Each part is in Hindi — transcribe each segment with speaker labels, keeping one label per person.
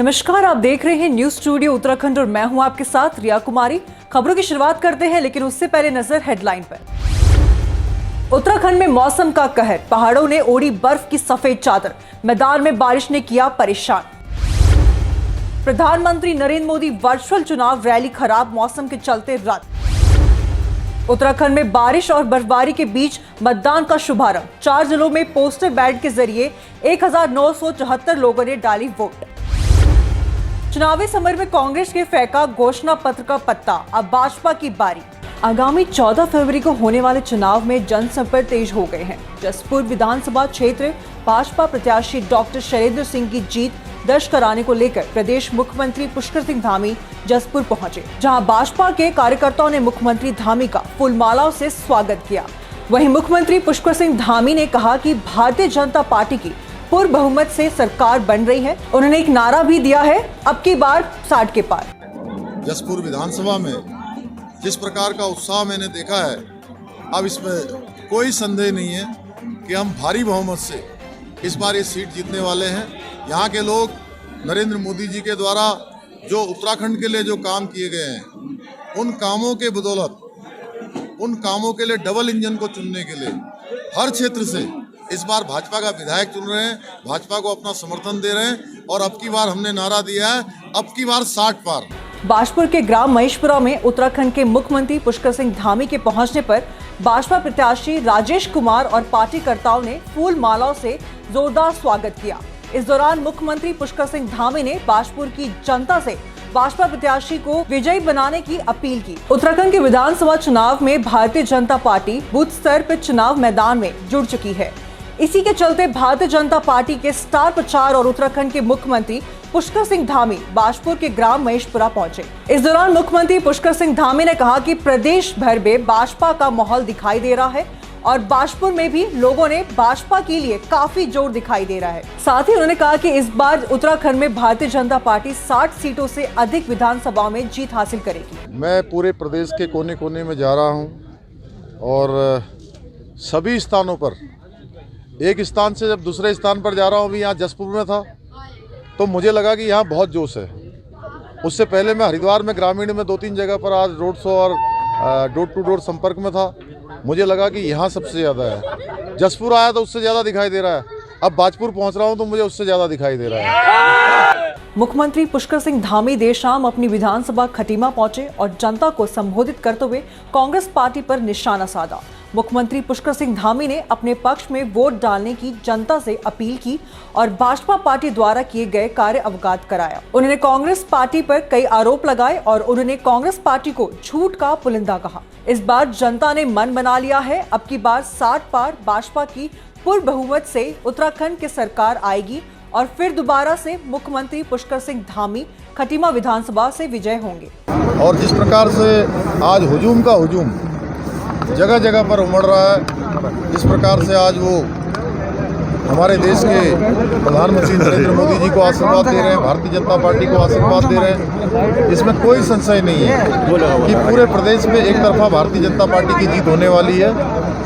Speaker 1: नमस्कार, आप देख रहे हैं न्यूज स्टूडियो उत्तराखंड और मैं हूं आपके साथ रिया कुमारी। खबरों की शुरुआत करते हैं, लेकिन उससे पहले नजर हेडलाइन पर। उत्तराखंड में मौसम का कहर, पहाड़ों ने ओढ़ी बर्फ की सफेद चादर, मैदान में बारिश ने किया परेशान। प्रधानमंत्री नरेंद्र मोदी वर्चुअल चुनाव रैली खराब मौसम के चलते रद्द। उत्तराखंड में बारिश और बर्फबारी के बीच मतदान का शुभारंभ, 4 जिलों में पोस्टल बैलेट के जरिए 1974 लोगों ने डाली वोट। चुनावी समर में कांग्रेस के फेंका घोषणा पत्र का पत्ता, अब भाजपा की बारी। आगामी 14 फरवरी को होने वाले चुनाव में जनसंपर्क तेज हो गए हैं। जसपुर विधानसभा क्षेत्र भाजपा प्रत्याशी डॉक्टर शैलेंद्र सिंह की जीत दर्ज कराने को लेकर प्रदेश मुख्यमंत्री पुष्कर सिंह धामी जसपुर पहुंचे, जहां भाजपा के कार्यकर्ताओं ने मुख्यमंत्री धामी का फूलमालाओं से स्वागत किया। वहीं मुख्यमंत्री पुष्कर सिंह धामी ने कहा कि भारतीय जनता पार्टी की पूर्ण बहुमत से सरकार बन रही है। उन्होंने एक नारा भी दिया है, अब की बार 60 के पार।
Speaker 2: जसपुर विधानसभा में जिस प्रकार का उत्साह मैंने देखा है, अब इसमें कोई संदेह नहीं है कि हम भारी बहुमत से इस बार ये सीट जीतने वाले हैं। यहाँ के लोग नरेंद्र मोदी जी के द्वारा जो उत्तराखंड के लिए जो काम किए गए हैं, उन कामों के बदौलत, उन कामों के लिए डबल इंजन को चुनने के लिए हर क्षेत्र से इस बार भाजपा का विधायक चुन रहे हैं, भाजपा को अपना समर्थन दे रहे हैं। और अब की बार हमने नारा दिया है, अब की बार 60 पार।
Speaker 1: बाजपुर के ग्राम महेशपुरा में उत्तराखंड के मुख्यमंत्री पुष्कर सिंह धामी के पहुंचने पर भाजपा प्रत्याशी राजेश कुमार और पार्टीकर्ताओं ने फूल मालाओं से जोरदार स्वागत किया। इस दौरान मुख्यमंत्री पुष्कर सिंह धामी ने बाजपुर की जनता से भाजपा प्रत्याशी को विजयी बनाने की अपील की। उत्तराखंड के विधानसभा चुनाव में भारतीय जनता पार्टी बूथ स्तर पर चुनाव मैदान में जुड़ चुकी है। इसी के चलते भारतीय जनता पार्टी के स्टार प्रचार और उत्तराखंड के मुख्यमंत्री पुष्कर सिंह धामी बाजपुर के ग्राम महेशपुरा पहुंचे। इस दौरान मुख्यमंत्री पुष्कर सिंह धामी ने कहा कि प्रदेश भर में भाजपा का माहौल दिखाई दे रहा है और बाजपुर में भी लोगों ने भाजपा के लिए काफी जोर दिखाई दे रहा है। साथ ही उन्होंने कहा कि इस बार उत्तराखंड में भारतीय जनता पार्टी 60 सीटों से अधिक विधानसभाओं में जीत हासिल करेगी।
Speaker 2: मैं पूरे प्रदेश के कोने कोने में जा रहा हूँ और सभी स्थानों पर, एक स्थान से जब दूसरे स्थान पर जा रहा हूँ, अभी यहाँ जसपुर में था तो मुझे लगा कि यहाँ बहुत जोश है। उससे पहले मैं हरिद्वार में ग्रामीण में 2-3 जगह पर आज रोड शो और डोर टू डोर संपर्क में था। मुझे लगा कि यहाँ सबसे ज़्यादा है। जसपुर आया तो उससे ज़्यादा दिखाई दे रहा है, अब बाजपुर पहुँच रहा हूँ तो मुझे उससे ज़्यादा दिखाई दे रहा है।
Speaker 1: मुख्यमंत्री पुष्कर सिंह धामी देर शाम अपनी विधानसभा खटीमा पहुंचे और जनता को संबोधित करते हुए कांग्रेस पार्टी पर निशाना साधा। मुख्यमंत्री पुष्कर सिंह धामी ने अपने पक्ष में वोट डालने की जनता से अपील की और भाजपा पार्टी द्वारा किए गए कार्य अवगत कराया। उन्होंने कांग्रेस पार्टी पर कई आरोप लगाए और उन्होंने कांग्रेस पार्टी को झूठ का पुलिंदा कहा। इस बार जनता ने मन बना लिया है, अब की बार 60 पार भाजपा की पूर्ण बहुमत से उत्तराखंड की सरकार आएगी और फिर दोबारा से मुख्यमंत्री पुष्कर सिंह धामी खटीमा विधानसभा से विजय होंगे।
Speaker 2: और जिस प्रकार से आज हुजूम का हुजूम जगह जगह पर उमड़ रहा है, जिस प्रकार से आज वो हमारे देश के प्रधानमंत्री नरेंद्र मोदी जी को आशीर्वाद दे रहे हैं, भारतीय जनता पार्टी को आशीर्वाद दे रहे हैं, इसमें कोई संशय नहीं है कि पूरे प्रदेश में एक तरफा भारतीय जनता पार्टी की जीत होने वाली है,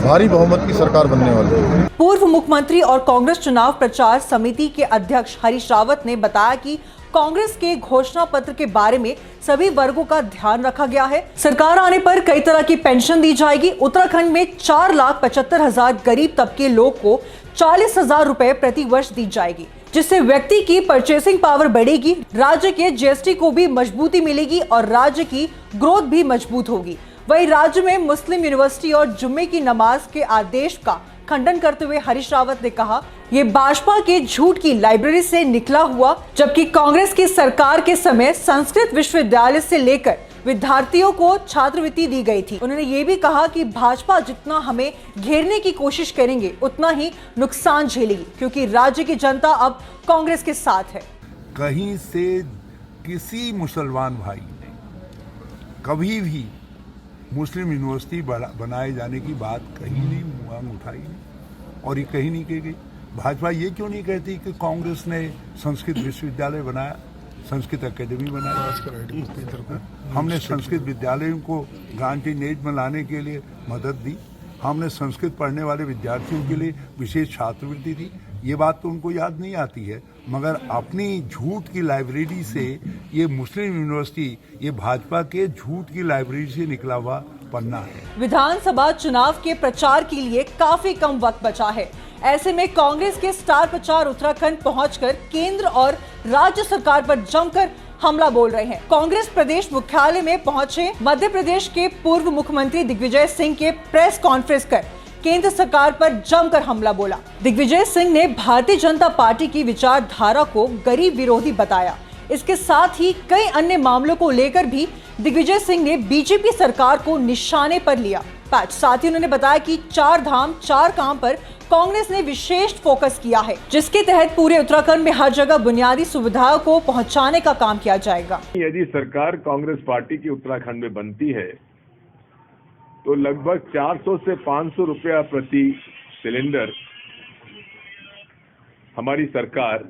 Speaker 2: भारी बहुमत की सरकार बनने वाली है।
Speaker 1: पूर्व मुख्यमंत्री और कांग्रेस चुनाव प्रचार समिति के अध्यक्ष हरीश रावत ने बताया कि कांग्रेस के घोषणा पत्र के बारे में सभी वर्गों का ध्यान रखा गया है। सरकार आने पर कई तरह की पेंशन दी जाएगी। उत्तराखंड में 4,75,000 गरीब तबके लोग को 40,000 रुपए प्रति वर्ष दी जाएगी, जिससे व्यक्ति की परचेसिंग पावर बढ़ेगी। राज्य के जीएसटी को भी मजबूती मिलेगी और राज्य की ग्रोथ भी मजबूत होगी। वहीं राज्य में मुस्लिम यूनिवर्सिटी और जुम्मे की नमाज के आदेश का खंडन करते हुए हरीश रावत ने कहा, ये भाजपा के झूठ की लाइब्रेरी से निकला हुआ, जबकि कांग्रेस की सरकार के समय संस्कृत विश्वविद्यालय से लेकर विद्यार्थियों को छात्रवृत्ति दी गई थी। उन्होंने ये भी कहा कि भाजपा जितना हमें घेरने की कोशिश करेंगे उतना ही नुकसान झेलेगी, क्योंकि राज्य की जनता अब कांग्रेस के साथ है।
Speaker 3: कहीं से किसी मुसलमान भाई ने कभी भी मुस्लिम यूनिवर्सिटी बनाए जाने की बात कहीं नहीं मांग उठाई नहीं, और ये कहीं नहीं कही गई। भाजपा ये क्यों नहीं कहती कि कांग्रेस ने संस्कृत विश्वविद्यालय बनाया, संस्कृत अकेडमी बनाया, हमने संस्कृत विद्यालयों को गारंटीड एज में लाने के लिए मदद दी, हमने संस्कृत पढ़ने वाले विद्यार्थियों के लिए विशेष छात्रवृत्ति दी। ये बात तो उनको याद नहीं आती है। मगर अपनी झूठ की लाइब्रेरी से ये मुस्लिम यूनिवर्सिटी ये भाजपा के झूठ की लाइब्रेरी से निकला हुआ पन्ना है।
Speaker 1: विधानसभा चुनाव के प्रचार के लिए काफी कम वक्त बचा है। ऐसे में कांग्रेस के स्टार प्रचारक उत्तराखंड पहुंचकर केंद्र और राज्य सरकार पर जमकर हमला बोल रहे हैं। कांग्रेस प्रदेश मुख्यालय में पहुंचे मध्य प्रदेश के पूर्व मुख्यमंत्री दिग्विजय सिंह के प्रेस कॉन्फ्रेंस कर केंद्र सरकार पर जमकर हमला बोला। दिग्विजय सिंह ने भारतीय जनता पार्टी की विचारधारा को गरीब विरोधी बताया। इसके साथ ही कई अन्य मामलों को लेकर भी दिग्विजय सिंह ने बीजेपी सरकार को निशाने पर लिया। साथ ही उन्होंने बताया कि 4 धाम 4 काम पर कांग्रेस ने विशेष फोकस किया है, जिसके तहत पूरे उत्तराखंड में हर जगह बुनियादी सुविधाओं को पहुंचाने का काम किया जाएगा।
Speaker 4: यदि सरकार कांग्रेस पार्टी की उत्तराखंड में बनती है तो लगभग 400 से 500 रुपया प्रति सिलेंडर हमारी सरकार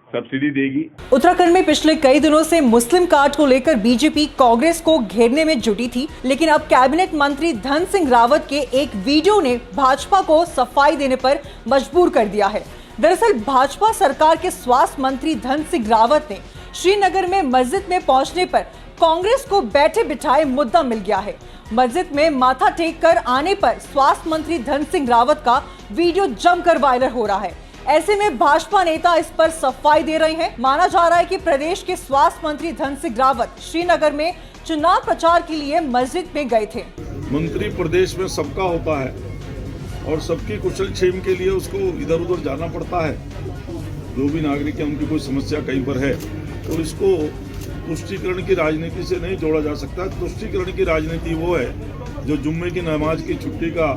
Speaker 4: सब्सिडी देगी।
Speaker 1: उत्तराखंड में पिछले कई दिनों से मुस्लिम कार्ड को लेकर बीजेपी कांग्रेस को घेरने में जुटी थी, लेकिन अब कैबिनेट मंत्री धन सिंह रावत के एक वीडियो ने भाजपा को सफाई देने पर मजबूर कर दिया है। दरअसल भाजपा सरकार के स्वास्थ्य मंत्री धन सिंह रावत ने श्रीनगर में मस्जिद में पहुंचने पर कांग्रेस को बैठे बिठाए मुद्दा मिल गया है। मस्जिद में माथा टेक कर आने पर स्वास्थ्य मंत्री धन सिंह रावत का वीडियो जमकर वायरल हो रहा है। ऐसे में भाजपा नेता इस पर सफाई दे रहे हैं। माना जा रहा है कि प्रदेश के स्वास्थ्य मंत्री धन सिंह रावत श्रीनगर में चुनाव प्रचार के लिए मस्जिद में गए थे।
Speaker 5: मंत्री प्रदेश में सबका होता है और सबकी कुशल क्षेम के लिए उसको इधर उधर जाना पड़ता है। जो भी नागरिक है उनकी कोई समस्या कहीं पर है तो इसको तुष्टीकरण की राजनीति से नहीं जोड़ा जा सकता। तुष्टीकरण की राजनीति वो है जो जुम्मे की नमाज की छुट्टी का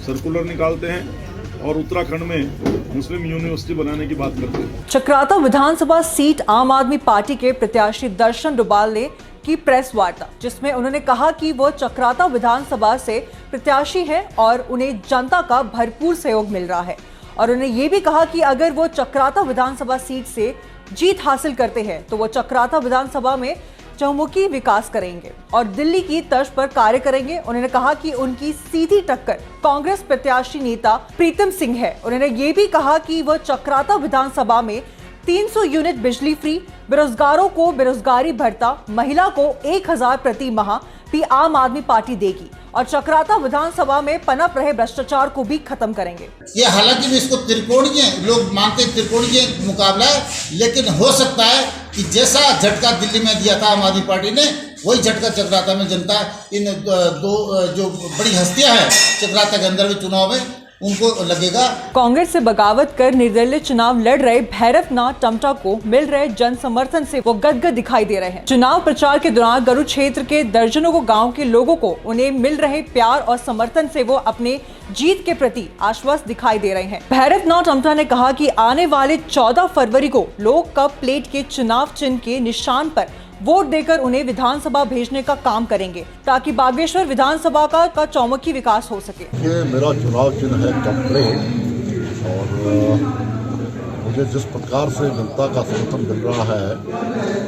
Speaker 5: सर्कुलर निकालते हैं और उत्तराखंड में मुस्लिम यूनिवर्सिटी बनाने की बात करते हैं।
Speaker 1: चक्राता विधानसभा सीट आम आदमी पार्टी के प्रत्याशी दर्शन डुबाल ने की प्रेस वार्ता, जिसमें उन्होंने कहा कि वो चक्राता विधानसभा से प्रत्याशी हैं और उन्हें जनता का भरपूर सहयोग मिल रहा है। और उन्होंने ये भी कहा कि अगर वो चक्राता विधानसभा सीट से जीत हासिल करते हैं तो वो चक्राता विधानसभा में चहुमुखी विकास करेंगे और दिल्ली की तर्ज पर कार्य करेंगे। उन्होंने कहा कि उनकी सीधी टक्कर कांग्रेस प्रत्याशी नेता प्रीतम सिंह है। उन्होंने ये भी कहा कि वह चक्राता विधानसभा में 300 यूनिट बिजली फ्री, बेरोजगारों को बेरोजगारी भत्ता, महिला को 1000 प्रति माह भी आम आदमी पार्टी देगी और चक्राता विधानसभा में पनप रहे भ्रष्टाचार को भी खत्म करेंगे।
Speaker 6: ये हालांकि भी इसको त्रिकोणीय लोग मानते हैं, त्रिकोणीय मुकाबला है, लेकिन हो सकता है कि जैसा झटका दिल्ली में दिया था आम आदमी पार्टी ने, वही झटका चक्राता में जनता इन दो जो बड़ी हस्तियां हैं चक्राता के अंदर भी चुनाव में उनको लगेगा।
Speaker 1: कांग्रेस से बगावत कर निर्दलीय चुनाव लड़ रहे भैरवनाथ टमटा को मिल रहे जन समर्थन से वो गदगद दिखाई दे रहे हैं। चुनाव प्रचार के दौरान गरुड़ क्षेत्र के दर्जनों को गांव के लोगों को उन्हें मिल रहे प्यार और समर्थन से वो अपने जीत के प्रति आश्वस्त दिखाई दे रहे हैं। भैरवनाथ टमटा ने कहा कि आने वाले 14 फरवरी को लोग कप प्लेट के चुनाव चिन्ह के निशान पर वोट देकर उन्हें विधानसभा भेजने का काम करेंगे ताकि बागेश्वर विधानसभा का चौमुखी विकास हो सके।
Speaker 7: ये मेरा चुनाव चिन्ह है कप प्लेट और मुझे जिस प्रकार से जनता का समर्थन मिल रहा है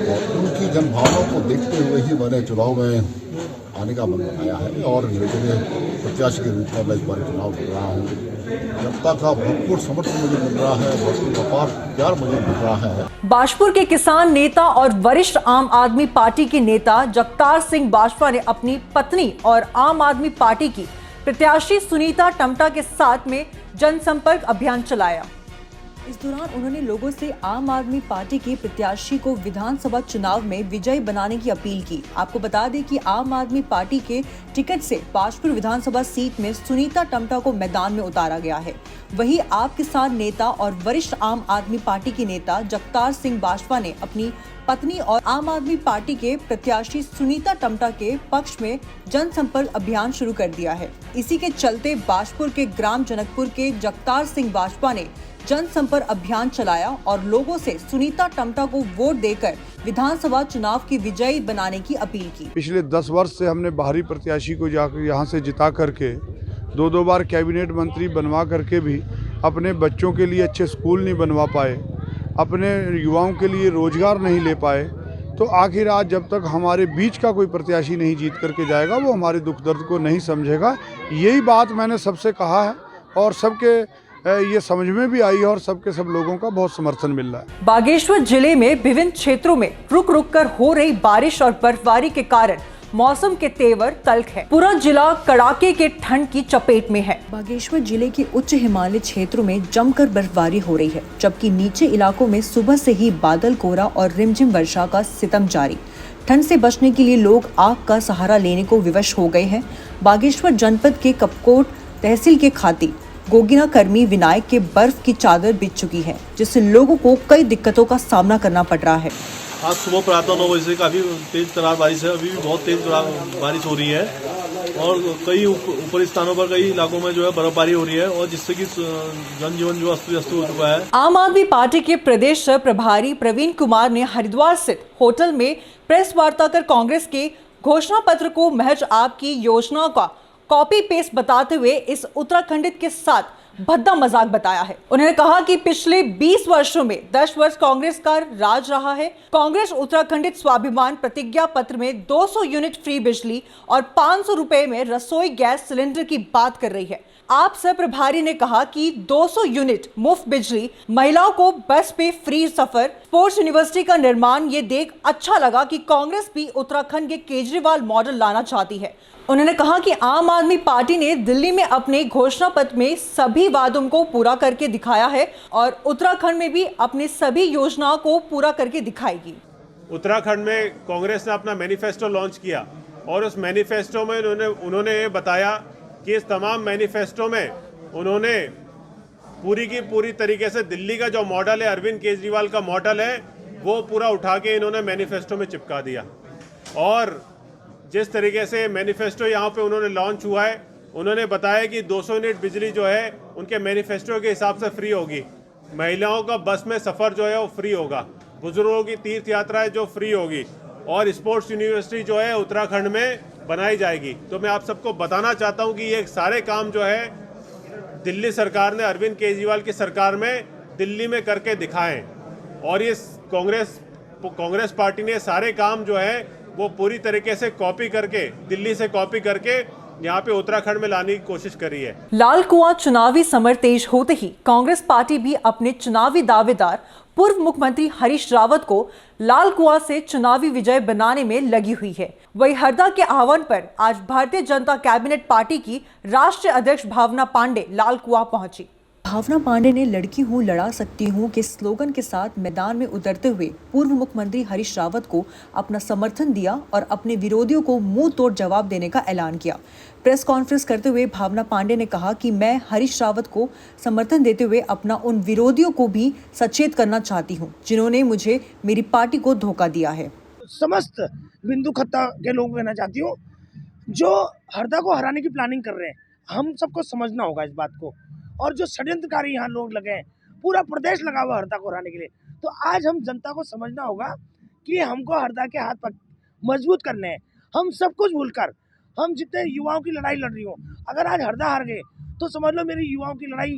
Speaker 7: और उनकी जनभावनाओं को देखते हुए ही मैंने चुनाव में आने का मन बनाया है और निर्दलीय प्रत्याशी के रूप में मैं इस बार चुनाव लड़ रहा हूँ। जनता का भरपूर समर्थन मुझे मिल रहा है, भरपूर अपार प्यार मुझे मिल रहा है।
Speaker 1: बाजपुर के किसान नेता और वरिष्ठ आम आदमी पार्टी के नेता जगतार सिंह बाजवा ने अपनी पत्नी और आम आदमी पार्टी की प्रत्याशी सुनीता टमटा के साथ में जनसंपर्क अभियान चलाया। इस दौरान उन्होंने लोगों से आम आदमी पार्टी के प्रत्याशी को विधानसभा चुनाव में विजयी बनाने की अपील की। आपको बता दें कि आम आदमी पार्टी के टिकट से बाजपुर विधानसभा सीट में सुनीता टमटा को मैदान में उतारा गया है। वहीं आप किसान नेता और वरिष्ठ आम आदमी पार्टी के नेता जगतार सिंह बाजवा ने अपनी पत्नी और आम आदमी पार्टी के प्रत्याशी सुनीता टमटा के पक्ष में जनसंपर्क अभियान शुरू कर दिया है। इसी के चलते बाजपुर के ग्राम जनकपुर के जगतार सिंह बाजवा ने जनसंपर्क अभियान चलाया और लोगों से सुनीता टमटा को वोट देकर विधानसभा चुनाव की विजयी बनाने की अपील की।
Speaker 8: पिछले 10 वर्ष से हमने बाहरी प्रत्याशी को जाकर यहाँ से जिता करके 2-2 बार कैबिनेट मंत्री बनवा करके भी अपने बच्चों के लिए अच्छे स्कूल नहीं बनवा पाए, अपने युवाओं के लिए रोजगार नहीं ले पाए। तो आखिर आज जब तक हमारे बीच का कोई प्रत्याशी नहीं जीत करके जाएगा वो हमारे दुख दर्द को नहीं समझेगा। यही बात मैंने सबसे कहा है और सबके ये समझ में भी आई है और सबके सब लोगों का बहुत समर्थन मिल रहा है।
Speaker 1: बागेश्वर जिले में विभिन्न क्षेत्रों में रुक रुक कर हो रही बारिश और बर्फबारी के कारण मौसम के तेवर तल्ख है। पूरा जिला कड़ाके के ठंड की चपेट में है। बागेश्वर जिले के उच्च हिमालय क्षेत्रों में जमकर बर्फबारी हो रही है, जबकि नीचे इलाकों में सुबह से ही बादल कोहरा और रिमझिम वर्षा का सितम जारी। ठंड से बचने के लिए लोग आग का सहारा लेने को विवश हो गए हैं। बागेश्वर जनपद के कपकोट तहसील के खाती गोगिना कर्मी विनायक के बर्फ की चादर बिछ चुकी है, जिससे लोगों को कई दिक्कतों का सामना करना पड़ रहा है।
Speaker 9: आज सुबह प्रातः 9 बजे से काफ़ी तेज तरार बारिश है। अभी भी बहुत तेज बारिश हो रही है और कई ऊपरी स्थानों पर कई इलाकों में जो है बर्फबारी हो रही है और जिससे कि जनजीवन जो अस्त व्यस्त हो चुका है।
Speaker 1: आम आदमी पार्टी के प्रदेश प्रभारी प्रवीण कुमार ने हरिद्वार स्थित होटल में प्रेस वार्ता कर कांग्रेस के घोषणा पत्र को महज आपकी योजनाओं का कॉपी पेस्ट बताते हुए इस उत्तराखंडित के साथ भद्दा मजाक बताया है। उन्होंने कहा कि पिछले 20 वर्षों में 10 वर्ष कांग्रेस का राज रहा है। कांग्रेस उत्तराखंडित स्वाभिमान प्रतिज्ञा पत्र में 200 यूनिट फ्री बिजली और 500 रुपए में रसोई गैस सिलेंडर की बात कर रही है। आप सह प्रभारी ने कहा कि 200 यूनिट मुफ्त बिजली, महिलाओं को बस पे फ्री सफर, स्पोर्ट्स यूनिवर्सिटी का निर्माण, ये देख अच्छा लगा कि कांग्रेस भी उत्तराखंड के केजरीवाल मॉडल लाना चाहती है। उन्होंने कहा कि आम आदमी पार्टी ने दिल्ली में अपने घोषणा पत्र में सभी वादों को पूरा करके दिखाया है और उत्तराखंड में भी अपने सभी योजनाओं को पूरा करके दिखाएगी।
Speaker 10: उत्तराखंड में कांग्रेस ने अपना मैनिफेस्टो लॉन्च किया और उस मैनिफेस्टो में उन्होंने ये बताया कि इस तमाम मैनिफेस्टो में उन्होंने पूरी की पूरी तरीके से दिल्ली का जो मॉडल है, अरविंद केजरीवाल का मॉडल है, वो पूरा उठा के इन्होंने मैनिफेस्टो में चिपका दिया। और जिस तरीके से मैनिफेस्टो यहाँ पे उन्होंने लॉन्च हुआ है, उन्होंने बताया कि 200 यूनिट बिजली जो है उनके मैनिफेस्टो के हिसाब से फ्री होगी, महिलाओं का बस में सफ़र जो है वो फ्री होगा, बुजुर्गों की तीर्थ यात्राएं जो फ्री होगी और स्पोर्ट्स यूनिवर्सिटी जो है उत्तराखंड में बनाई जाएगी। तो मैं आप सबको बताना चाहता हूँ कि ये सारे काम जो है दिल्ली सरकार ने अरविंद केजरीवाल की सरकार में दिल्ली में करके दिखाएं और ये कांग्रेस पार्टी ने सारे काम जो है वो पूरी तरीके से कॉपी करके, दिल्ली से कॉपी करके यहाँ पे उत्तराखंड में लाने की कोशिश करी है।
Speaker 1: लाल कुआं चुनावी समर तेज होते ही कांग्रेस पार्टी भी अपने चुनावी दावेदार पूर्व मुख्यमंत्री हरीश रावत को लाल कुआं से चुनावी विजय बनाने में लगी हुई है। वही हरदा के आह्वान पर आज भारतीय जनता कैबिनेट पार्टी की राष्ट्रीय अध्यक्ष भावना पांडे लाल कुआं पहुंची। भावना पांडे ने लड़की हूँ लड़ा सकती हूँ के स्लोगन के साथ मैदान में उतरते हुए पूर्व मुख्यमंत्री हरीश रावत को अपना समर्थन दिया और अपने विरोधियों को मुंह तोड़ जवाब देने का ऐलान किया। प्रेस कॉन्फ्रेंस करते हुए भावना पांडे ने कहा कि मैं हरीश रावत को समर्थन देते हुए अपना उन विरोधियों को भी सचेत करना चाहती हूँ जिन्होंने मुझे मेरी पार्टी को धोखा दिया है।
Speaker 11: समस्त बिंदु खत्ता के लोगों को कहना चाहती हूँ जो हरदा को हराने की प्लानिंग कर रहे हैं, हम सबको समझना होगा इस बात को। और जो षड्यंत्रकारी यहाँ लोग लगे हैं, पूरा प्रदेश लगा हुआ हरदा को हराने के लिए, तो आज हम जनता को समझना होगा कि हमको हरदा के हाथ मजबूत करने हैं। हम सब कुछ भूलकर, हम जितने युवाओं की लड़ाई लड़ रही हूँ, अगर आज हरदा हार गए तो समझ लो मेरी युवाओं की लड़ाई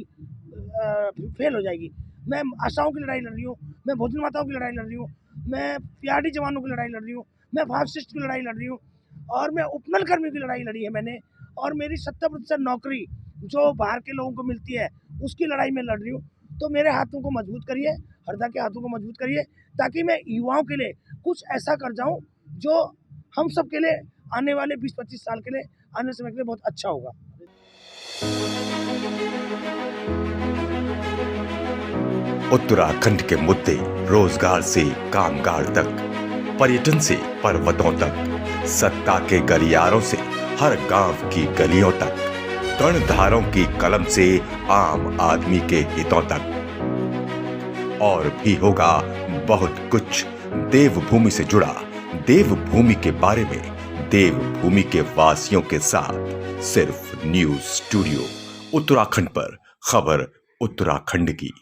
Speaker 11: फेल हो जाएगी। मैं आशाओं की लड़ाई लड़ रही हूँ, मैं भोजन माताओं की लड़ाई लड़ रही हूँ, मैं पीआरडी जवानों की लड़ाई लड़ रही हूँ, मैं फार्मासिस्ट की लड़ाई लड़ रही हूँ और मैं उपनल कर्मियों की लड़ाई लड़ी है मैंने, और मेरी 70% नौकरी जो बाहर के लोगों को मिलती है उसकी लड़ाई में लड़ रही हूँ। तो मेरे हाथों को मजबूत करिए, हरदा के हाथों को मजबूत करिए, ताकि मैं युवाओं के लिए कुछ ऐसा कर जाऊँ जो हम सब के लिए आने वाले 20-25 साल के लिए, आने समय के लिए बहुत अच्छा होगा।
Speaker 12: उत्तराखंड के मुद्दे रोजगार से कामगार तक, पर्यटन से पर्वतों तक, सत्ता के गलियारों से हर गांव की गलियों तक, कर्णधारों की कलम से आम आदमी के हितों तक। और भी होगा बहुत कुछ देवभूमि से जुड़ा, देवभूमि के बारे में, देवभूमि के वासियों के साथ, सिर्फ न्यूज स्टूडियो उत्तराखंड पर, खबर उत्तराखंड की।